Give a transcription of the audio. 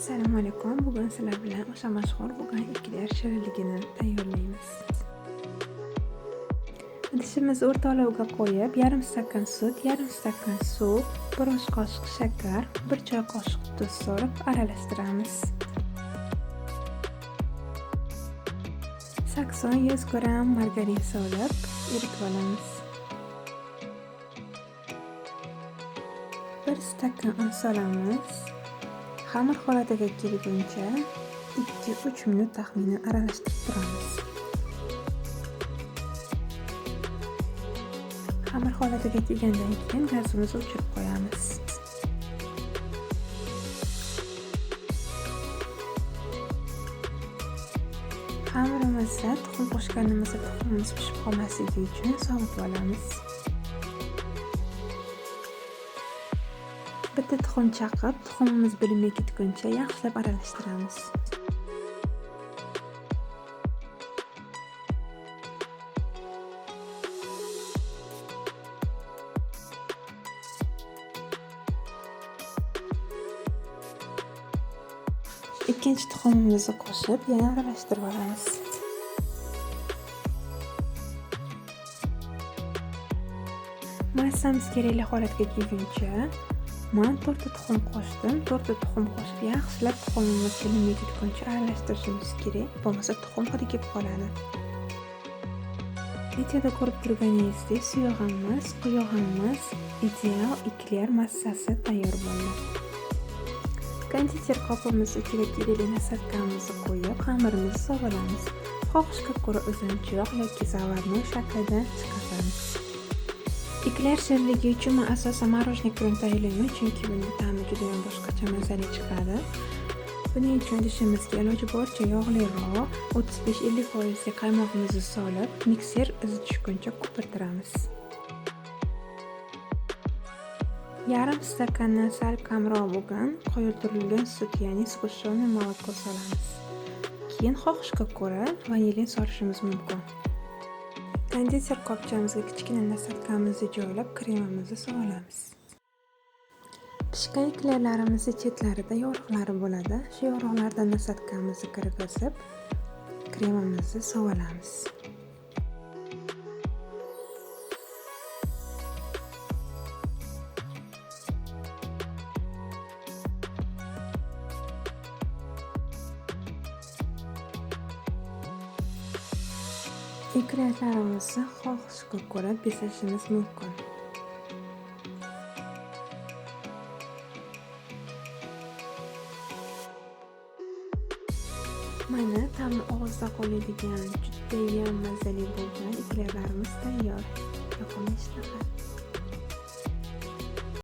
Assalomu alaykum. Bugun sizlar bilan o'sha mashhur bo'lgan ekler shirinligini tayyorlaymiz. Idishimizni o'rta olovga qo'yib, yarim stakan sut, yarim stakan suv, 1 osh qoshiq shakar, 1 choy qoshiq tuz solib aralashtiramiz. 80-100 gram margarin solib eritib olamiz. 1 stakan un solamiz. Xamir holatiga kelguncha 2-3 minut taxminan aralashtirib turamiz. Xamir holatiga kelgandan keyin gazimizni o'chirib qo'yamiz. Xamirimizni tuxum qo'shganimizda tuxumimiz pishib qolmasligi uchun sovitib olamiz. Bitta tuxum chaqib, tuxumimiz bilinmay ketguncha yaxshilab aralashtiramiz. Ikkinchi tuxumimizni qo'shib, yana aralashtirib olamiz. Massamiz kerakli holatga kelguncha men 4 ta tuxum qo'shdim. 4 ta tuxum qo'shib yaxshilab tuxumimiz bilinmay ketguncha aralashtirishimiz kerak. Bo'lmasa tuxum hidi kelib qoladi. Videoda ko'rib turganingizdek suyog'imiz, quyog'imiz ideal ekler massasi tayyor bo'ldi. Konditer qopimiz ichiga kerakli nasatkamizni qo'yib, xamirimizni sovolamiz. Xohishga ko'ra uzunchoq yoki zavarnoy shaklida chiqaramiz. Ekler shirinligi uchun men asosan morojniy krem tayyorlayman, chunki buning ta'mi juda ham boshqacha mazali chiqadi. Buning uchun idishimizga iloji boricha yog'liroq 35-50% qaymog'imizni solib, mikser izi tushguncha ko'pirtiramiz. Yarim stakandan sal kamroq bo'lgan qoyiltirilgan sut, ya'ni sgущенное молоко solamiz. Keyin xohishga ko'ra vanilin solishimiz mumkin. Konditer qopchamizga kichkina nasatkamizni joylab, kremimizni solamiz. Pishgan eklerlarimizni chetlarida yoriqlari bo'ladi. Shu yoriqlardan nasatkamizni kirgizib, kremimizni solamiz. Eklerlarimizni xohishga ko'ra bezashimiz mumkin. Mana ta'mi og'izda qoladigan juda ham mazali bo'lgan eklerlarimiz tayyor.